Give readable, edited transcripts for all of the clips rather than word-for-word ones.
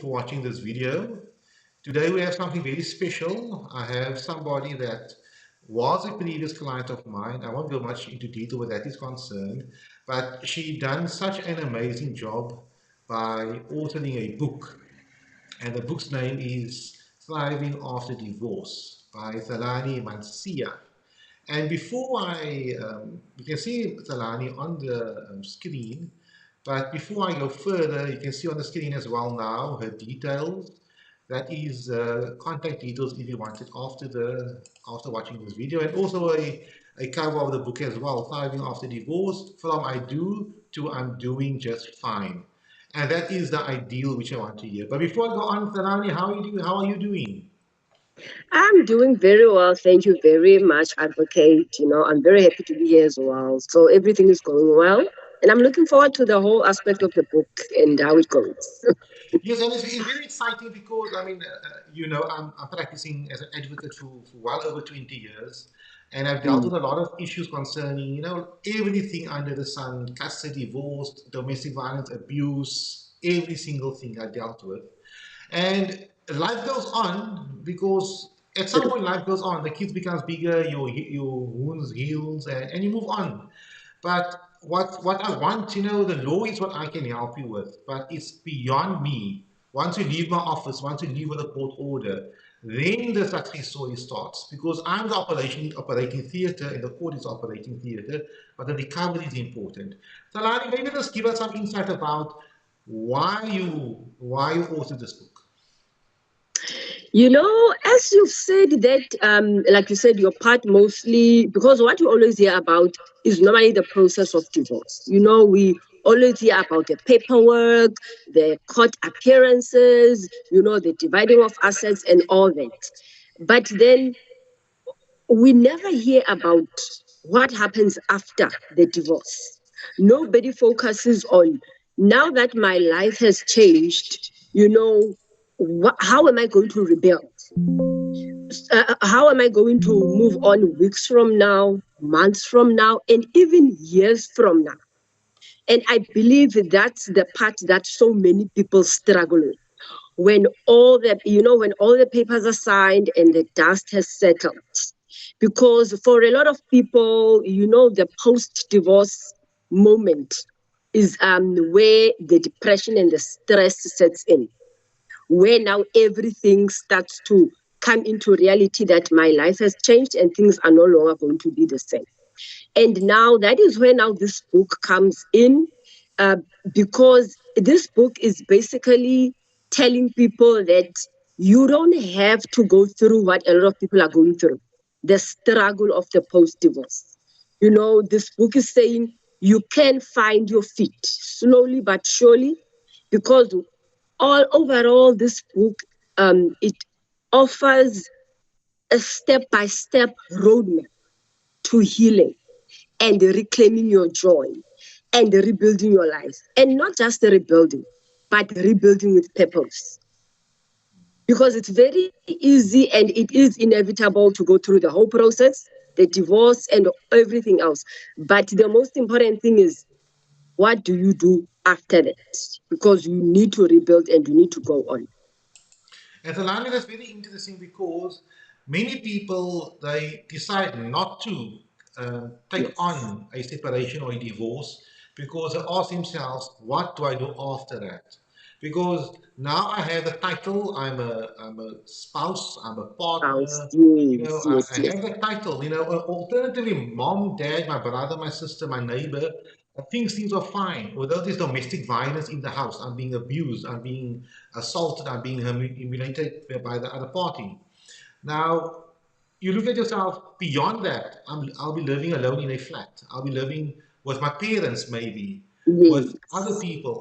for watching this video. Today we have something very special. I have somebody that was a previous client of mine. I won't go much into detail where that is concerned, but she done such an amazing job by authoring a book. And the book's name is Thriving After Divorce by Tlalane Manciya. And before you can see Tlalane on the screen, but before I go further, you can see on the screen as well now her details. That is contact details if you want it after watching this video, and also a cover of the book as well, Thriving After Divorce, from I do to I'm doing just fine. And that is the ideal which I want to hear. But before I go on, Tlalane, how are you doing? I'm doing very well. Thank you very much, Advocate. I'm very happy to be here as well. So everything is going well. And I'm looking forward to the whole aspect of the book and how it goes. Yes, and it's very exciting because I'm practicing as an advocate for well over 20 years, and I've dealt Mm. with a lot of issues concerning everything under the sun: custody, divorce, domestic violence, abuse, every single thing I dealt with. And life goes on because at some point life goes on. The kids becomes bigger, your wounds heals, and you move on. But what I want, the law is what I can help you with, but it's beyond me. Once you leave my office, once you leave with a court order, then the success story starts because I'm the operating theatre and the court is operating theatre, but the recovery is important. So, Lani, maybe just give us some insight about why you authored this book. As you've said that, like you said, your part mostly, because what you always hear about is normally the process of divorce. We always hear about the paperwork, the court appearances, the dividing of assets and all that. But then we never hear about what happens after the divorce. Nobody focuses on now that my life has changed, how am I going to rebuild? How am I going to move on weeks from now, months from now, and even years from now? And I believe that's the part that so many people struggle with. When all the papers are signed and the dust has settled. Because for a lot of people, the post-divorce moment is where the depression and the stress sets in, where now everything starts to come into reality that my life has changed and things are no longer going to be the same. And now that is where now this book comes in, uh, because this book is basically telling people that you don't have to go through what a lot of people are going through, the struggle of the post-divorce. This book is saying you can find your feet slowly but surely, because overall this book, it offers a step-by-step roadmap to healing and reclaiming your joy and rebuilding your life. And not just the rebuilding, but rebuilding with purpose. Because it's very easy and it is inevitable to go through the whole process, the divorce and everything else. But the most important thing is, what do you do after that? Because you need to rebuild and you need to go on. And the line is very interesting because many people they decide not to take Yes. on a separation or a divorce because they ask themselves, "What do I do after that?" Because now I have a title. I'm a spouse. I'm a Spouse. partner. Yes, I yes, yes. have a title. Alternatively, mom, dad, my brother, my sister, my neighbor. Things are fine. Without this domestic violence in the house, I'm being abused. I'm being assaulted, I'm being humiliated by the other party. Now, you look at yourself beyond that. I'll be living alone in a flat. I'll be living with my parents, maybe, with other Yes. people.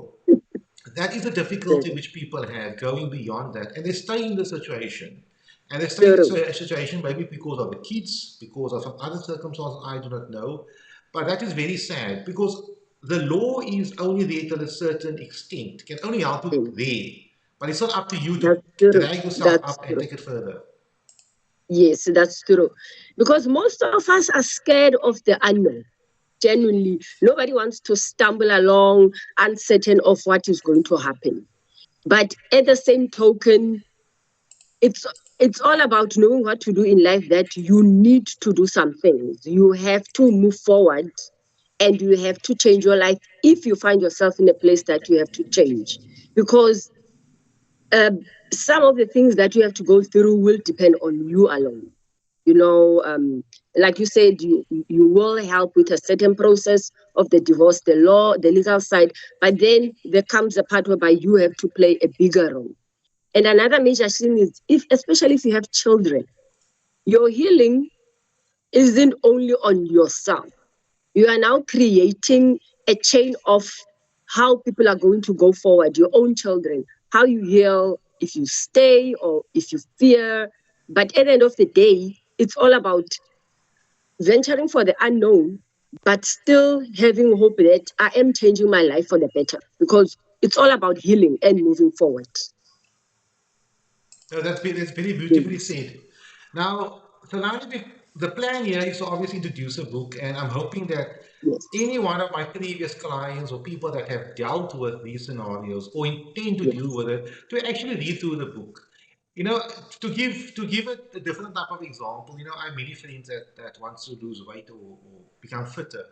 That is the difficulty which people have going beyond that. And they stay in the situation. And they stay in the True. situation maybe because of the kids, because of some other circumstances I do not know. But that is very sad because the law is only there to a certain extent. It can only help you Mm. there. But it's not up to you to That's true. drag yourself That's up and true. take it further. Yes, that's true. Because most of us are scared of the unknown. Genuinely, nobody wants to stumble along uncertain of what is going to happen. But at the same token, it's it's all about knowing what to do in life, that you need to do some things. You have to move forward and you have to change your life if you find yourself in a place that you have to change. Because uh, some of the things that you have to go through will depend on you alone. You know, like you said, you will help with a certain process of the divorce, the law, the legal side, but then there comes a part whereby you have to play a bigger role. And another major thing is, if especially if you have children, your healing isn't only on yourself. You are now creating a chain of how people are going to go forward, your own children, how you heal, if you stay or if you fear. But at the end of the day, it's all about venturing for the unknown, but still having hope that I am changing my life for the better, because it's all about healing and moving forward. So that's very beautifully Yes, said. Now, Tlalane, the plan here is to obviously introduce a book, and I'm hoping that yes, any one of my previous clients or people that have dealt with these scenarios or intend to deal yes, with it to actually read through the book. You know, to give it a different type of example, I have many friends that wants to lose weight or become fitter,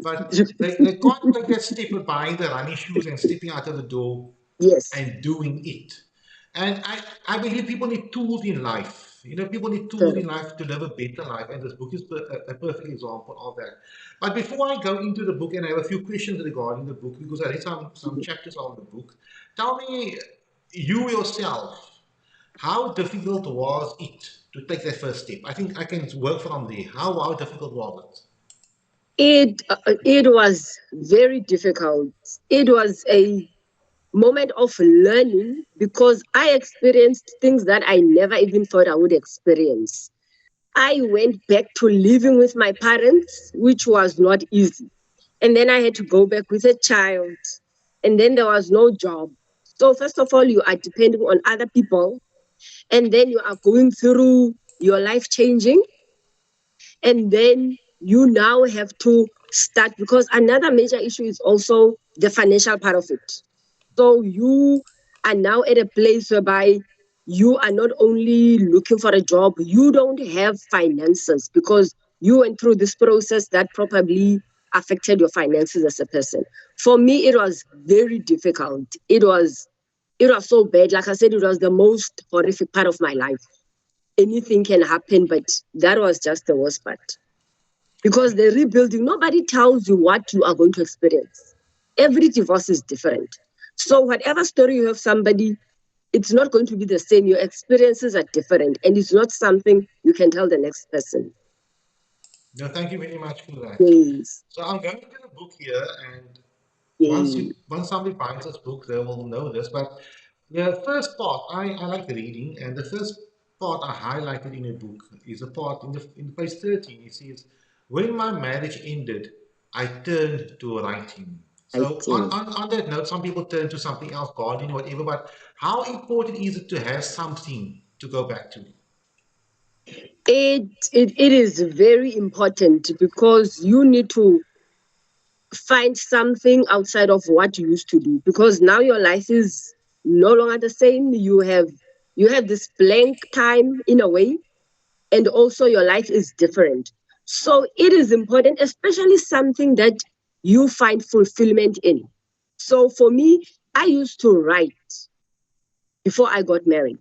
but yes, they can't take that step of buying the running shoes and stepping out of the door yes, and doing it. And I believe people need tools in life. People need tools in correct. life to live a better life, and this book is a perfect example of that. But before I go into the book, and I have a few questions regarding the book, because I read some chapters of the book, tell me, you yourself, how difficult was it to take that first step? I think I can work from there. How difficult was it? It was very difficult. It was a moment of learning because I experienced things that I never even thought I would experience. I went back to living with my parents, which was not easy. And then I had to go back with a child. And then there was no job. So, first of all, you are depending on other people. And then you are going through your life changing. And then you now have to start, because another major issue is also the financial part of it. So you are now at a place whereby you are not only looking for a job, you don't have finances because you went through this process that probably affected your finances as a person. For me, it was very difficult. It was so bad. Like I said, it was the most horrific part of my life. Anything can happen, but that was just the worst part. Because the rebuilding, nobody tells you what you are going to experience. Every divorce is different. So, whatever story you have somebody, it's not going to be the same. Your experiences are different, and it's not something you can tell the next person. No, thank you very much for that. Yes, So I'm going to the book here, and yes, once somebody finds this book, they will know this. But the first part, I like reading, and the first part I highlighted in a book is a part in page 13. It says, "When my marriage ended, I turned to writing." I So think. on that note, some people turn to something else, gardening, whatever. But how important is it to have something to go back to? It is very important because you need to find something outside of what you used to do, because now your life is no longer the same. You have this blank time in a way, and also your life is different. So it is important, especially something that you find fulfillment in. So for me, I used to write before I got married.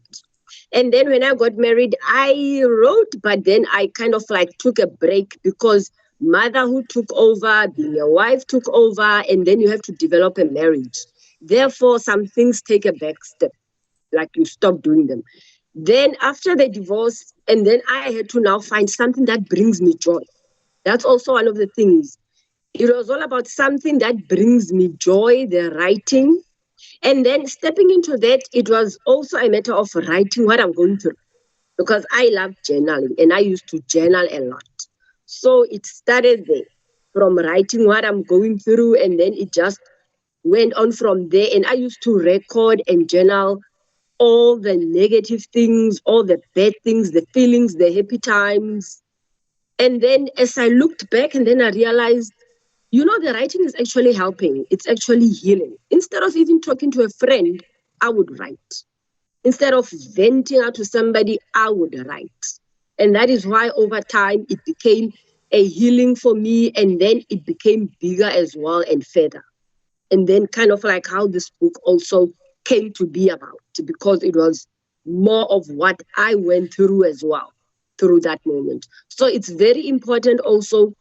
And then when I got married, I wrote, but then I kind of like took a break because motherhood took over, being a wife took over, and then you have to develop a marriage. Therefore, some things take a back step, like you stop doing them. Then after the divorce, and then I had to now find something that brings me joy. That's also one of the things. It was all about something that brings me joy, the writing. And then stepping into that, it was also a matter of writing what I'm going through, because I love journaling and I used to journal a lot. So it started there from writing what I'm going through, and then it just went on from there. And I used to record and journal all the negative things, all the bad things, the feelings, the happy times. And then as I looked back, and then I realized, the writing is actually helping. It's actually healing. Instead of even talking to a friend, I would write. Instead of venting out to somebody, I would write. And that is why over time it became a healing for me, and then it became bigger as well and further. And then kind of like how this book also came to be about, because it was more of what I went through as well through that moment. So it's very important also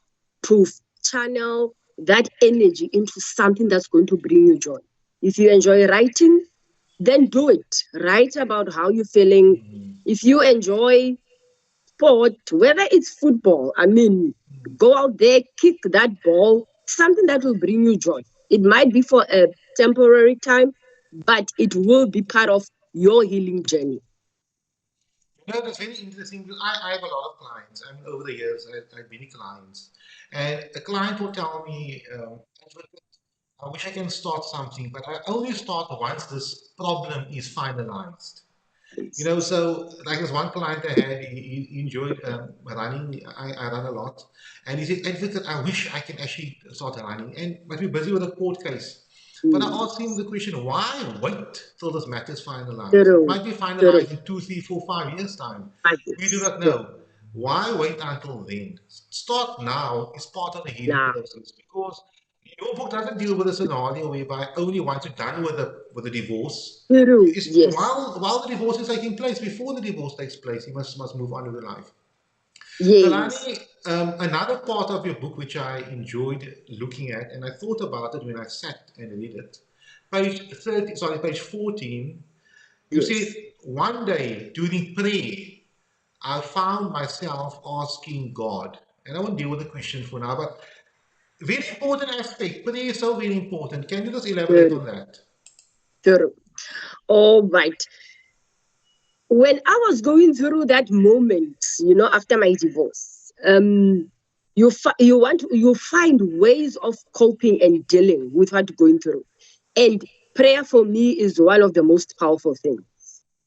to channel that energy into something that's going to bring you joy. If you enjoy writing, then do it. Write about how you're feeling. If you enjoy sport, whether it's football, I mean, go out there, kick that ball, something that will bring you joy. It might be for a temporary time, but it will be part of your healing journey. No, that's very interesting because I have a lot of clients. I mean, over the years, I have many clients. And a client will tell me, I wish I can start something, but I only start once this problem is finalized. So like this one client I had, he enjoyed running. I run a lot, and he said, "Advocate, I wish I can actually start running, and but we're busy with a court case." But I Mm. asked him the question, why wait till this matter is finalized? It True, might be true. finalized in 2, 3, 4, 5 years' time. We do Yes, not yes. know. Why wait until then? Start now is part of the healing Now, process because your book doesn't deal with a scenario whereby only once you're done with the divorce, true, is yes, while the divorce is taking place, before the divorce takes place, you must move on with your life. yes, Tlalane, another part of your book which I enjoyed looking at, and I thought about it when I sat and read it, page 30, sorry, page 14, you said, yes. one day during prayer, I found myself asking God, and I won't deal with the question for now, but very important aspect, prayer is so very important. Can you just elaborate True, on that? true. All right. When I was going through that moment, after my divorce, you find ways of coping and dealing with what you're going through, and prayer for me is one of the most powerful things,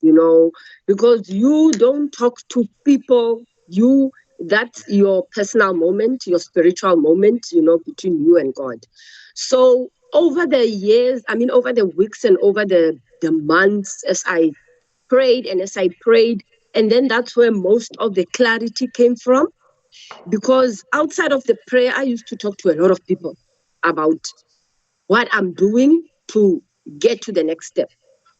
you know, because you don't talk to people. That's your personal moment, your spiritual moment, between you and God. So over the years, I mean, over the weeks and over the months, as I prayed and as I prayed. And then that's where most of the clarity came from. Because outside of the prayer, I used to talk to a lot of people about what I'm doing to get to the next step.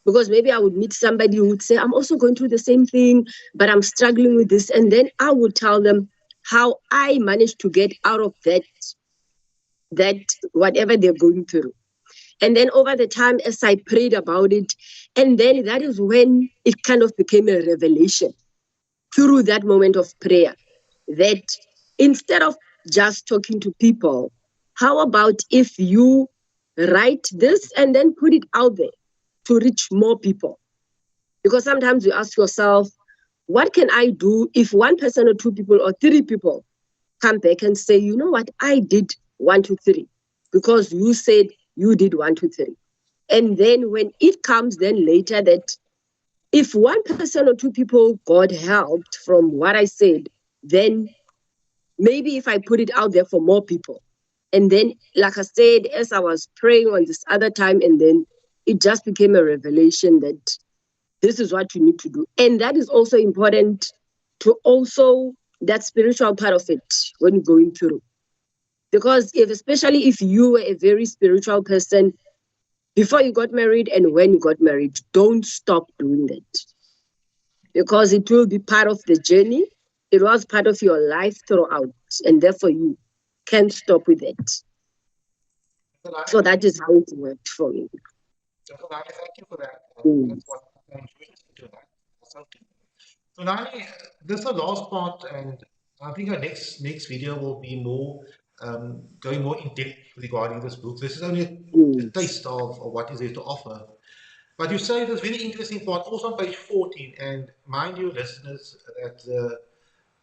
Because maybe I would meet somebody who would say, I'm also going through the same thing, but I'm struggling with this. And then I would tell them how I managed to get out of that whatever they're going through. And then over the time, as I prayed about it, and then that is when it kind of became a revelation through that moment of prayer, that instead of just talking to people, how about if you write this and then put it out there to reach more people? Because sometimes you ask yourself, what can I do if one person or two people or three people come back and say, you know what, I did one, two, three, because you said you did one, two, three. And then when it comes then later that if one person or two people got helped from what I said, then maybe if I put it out there for more people. And then, like I said, as I was praying on this other time, and then it just became a revelation that this is what you need to do. And that is also important to also that spiritual part of it when you're going through. Because especially if you were a very spiritual person, before you got married and when you got married, don't stop doing that because it will be part of the journey. It was part of your life throughout, and therefore you can't stop with it. Tlalane, So that is how it worked for me. Tlalane, thank you for that. Mm, That's what I'm enjoying to that. So, Nani, this is the last part, and I think our next video will be more going more in depth regarding this book. This is only a yes. taste of what is there to offer. But you say this very interesting part also on page 14, and mind you, listeners, that the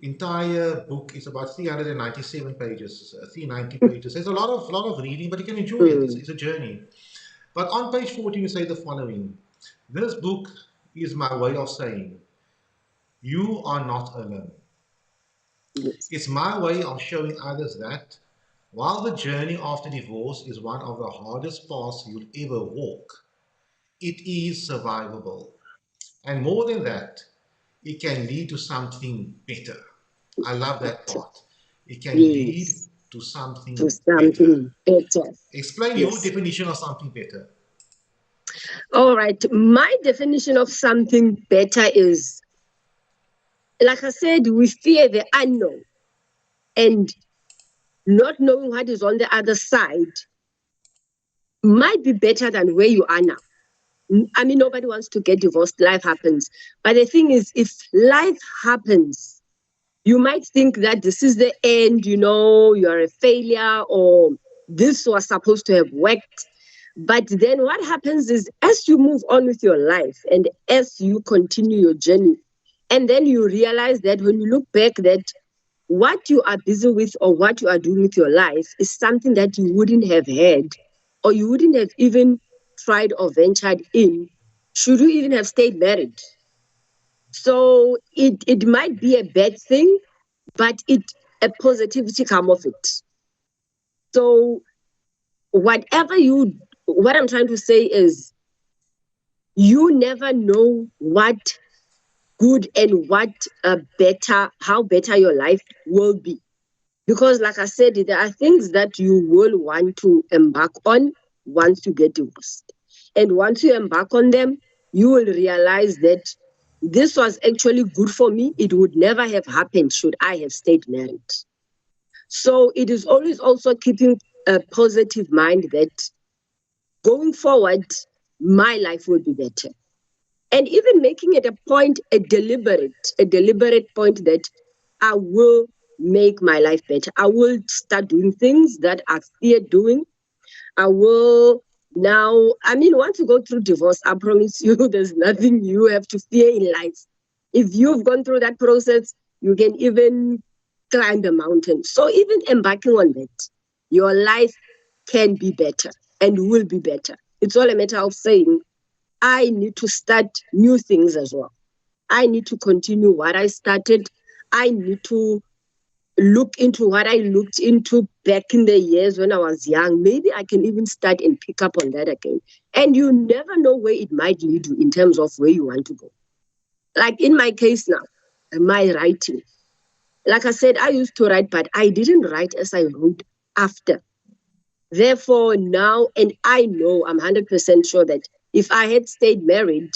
entire book is about 397 pages, 390 pages. There's a lot of reading, but you can enjoy it. Mm, It's a journey. But on page 14, you say the following: This book is my way of saying, you are not alone. yes. It's my way of showing others that while the journey after divorce is one of the hardest paths you'll ever walk, it is survivable. And more than that, it can lead to something better. I love that part. It can lead Yes, to to something better. something better. Explain your Yes. definition of something better. All right. My definition of something better is, like I said, we fear the unknown, and not knowing what is on the other side might be better than where you are now. I mean, nobody wants to get divorced. Life happens. But the thing is, if life happens, you might think that this is the end, you're a failure, or this was supposed to have worked. But then what happens is, as you move on with your life and as you continue your journey, and then you realize that when you look back, that what you are busy with or what you are doing with your life is something that you wouldn't have had, or you wouldn't have even tried or ventured in should you even have stayed married. So it might be a bad thing, but a positivity come of it. So whatever what I'm trying to say is, you never know what good and what better, how better your life will be. Because, like I said, there are things that you will want to embark on once you get divorced. And once you embark on them, you will realize that this was actually good for me. It would never have happened should I have stayed married. So it is always also keeping a positive mind that going forward, my life will be better. And even making it a point, a deliberate point that I will make my life better. I will start doing things that I fear doing. I will now, I mean, once you go through divorce, I promise you there's nothing you have to fear in life. If you've gone through that process, you can even climb a mountain. So even embarking on that, your life can be better and will be better. It's all a matter of saying, I need to start new things as well. I need to continue what I started. I need to look into what I looked into back in the years when I was young. Maybe I can even start and pick up on that again. And you never know where it might lead you in terms of where you want to go. Like in my case now, my writing. Like I said, I used to write, but I didn't write as I wrote after. Therefore, now, and I know, I'm 100% sure that if I had stayed married,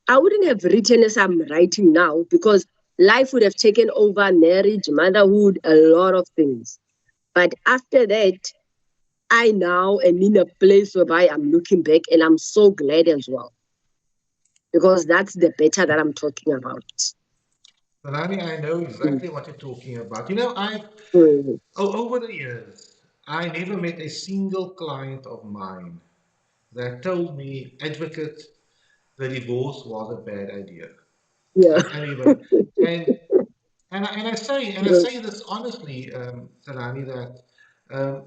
I wouldn't have written as I'm writing now, because life would have taken over marriage, motherhood, a lot of things. But after that, I now am in a place whereby I'm looking back and I'm so glad as well, because that's the better that I'm talking about. Melanie, I know Mm. exactly what you're talking about. Mm. Over the years, I never met a single client of mine that told me, advocate, the divorce was a bad idea. Yeah. And even, and and I True. say this honestly, Tlalane, that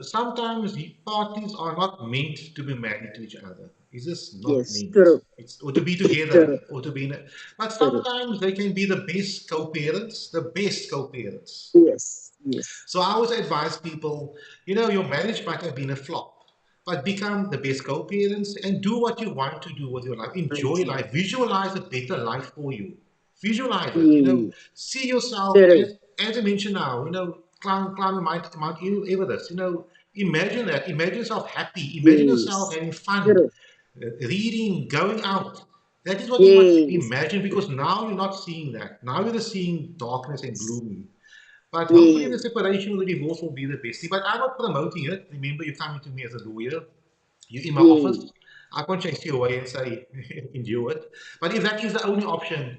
sometimes the parties are not meant to be married to each other. It's just not Yes, meant. true. It's or to be together True. or to be in a, but True. sometimes they can be the best co-parents, the best co-parents. Yes. Yes. So I always advise people, your marriage might have been a flop, but become the best co-parents and do what you want to do with your life. Enjoy Right. life. Visualize a better life for you. Visualize it. Yeah. See yourself True. as I mentioned now. Climb Mount Everest. Imagine that. Imagine yourself happy. Imagine yourself Yes. having fun, True. reading, going out. That is what you want to Yes. imagine, because now you're not seeing that. Now you're just seeing darkness and gloomy. But hopefully Yeah. the separation or the divorce will be the best thing. But I'm not promoting it. Remember, you're coming to me as a lawyer. You're in my Yeah. office. I can't chase you away and say, endure it. But if that is the only option,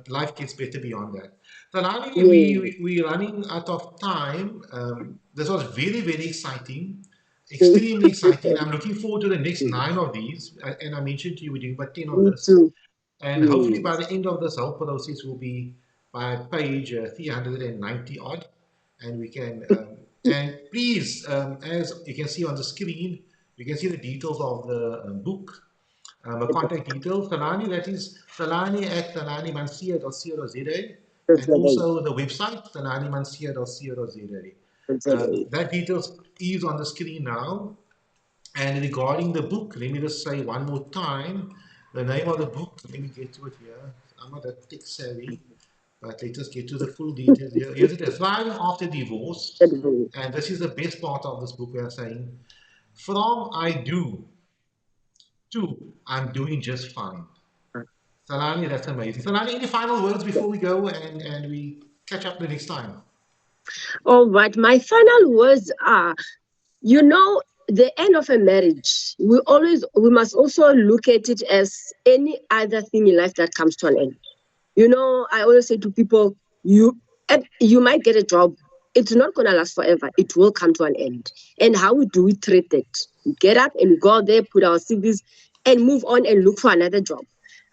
life gets better beyond that. Tlalane, Yeah. we're running out of time. This was very, very exciting. Extremely exciting. I'm looking forward to the next 9 of these. And I mentioned to you, we're doing about 10 of Me this. too. And hopefully by Yes. the end of this whole process will be by page 390 odd. And we can, and please, as you can see on the screen, you can see the details of the book, the contact details. Tlalane, that is Tlalane at tlalane.manciya.co.za, That's and what I. also the website, tlalane.manciya.co.za. That's what I. That details is on the screen now. And regarding the book, let me just say one more time. The name of the book, let me get to it here. I'm not that tech savvy, but let's just get to the full details here. Here's it, Thriving After Divorce. And this is the best part of this book. We are saying, from I do to I'm doing just fine. Tlalane, that's amazing. Tlalane, any final words before we go and we catch up the next time? All right, my final words are, you know, the end of a marriage, we must also look at it as any other thing in life that comes to an end. You know, I always say to people, you might get a job. It's not going to last forever. It will come to an end. And how do we treat it? We get up and we go out there, put our CVs, and move on and look for another job.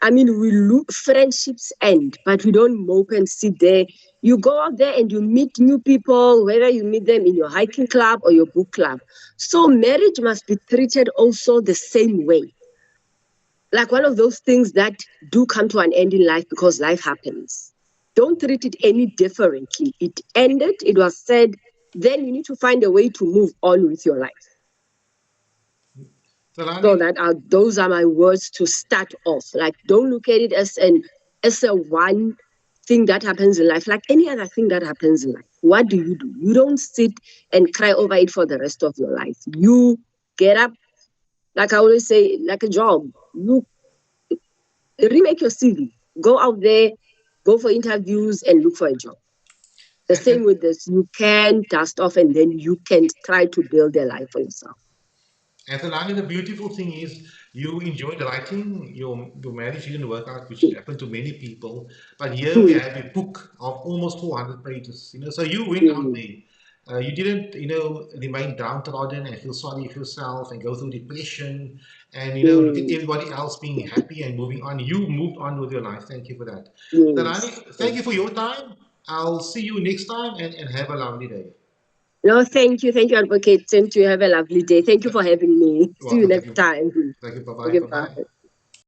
I mean, we look, friendships end, but we don't mope and sit there. You go out there and you meet new people, whether you meet them in your hiking club or your book club. So marriage must be treated also the same way, like one of those things that do come to an end in life because life happens. Don't treat it any differently. It ended, it was said, then you need to find a way to move on with your life. So Tlalane, that those are my words to start off. Like, don't look at it as a one thing that happens in life, like any other thing that happens in life. What do? You don't sit and cry over it for the rest of your life. You get up, like I always say, like a job. You remake your CV, go out there, go for interviews, and look for a job. The and, same with this, you can dust off and then you can try to build a life for yourself. And Tlalane, the beautiful thing is you enjoyed writing. Your marriage didn't work out, which happened to many people. But here we Mm, have a book of almost 400 pages. So you went out mm, there. You didn't, remain downtrodden and feel sorry for yourself and go through depression and, look at mm, everybody else being happy and moving on. You moved on with your life. Thank you for that. yes, Tlalane, thank yes. you for your time. I'll see you next time and have a lovely day. No, thank you, Advocate. And you have a lovely day. Thank you for having me. You're See you welcome. Thank next you. time. Thank you. Bye bye. Okay, Bye bye. bye.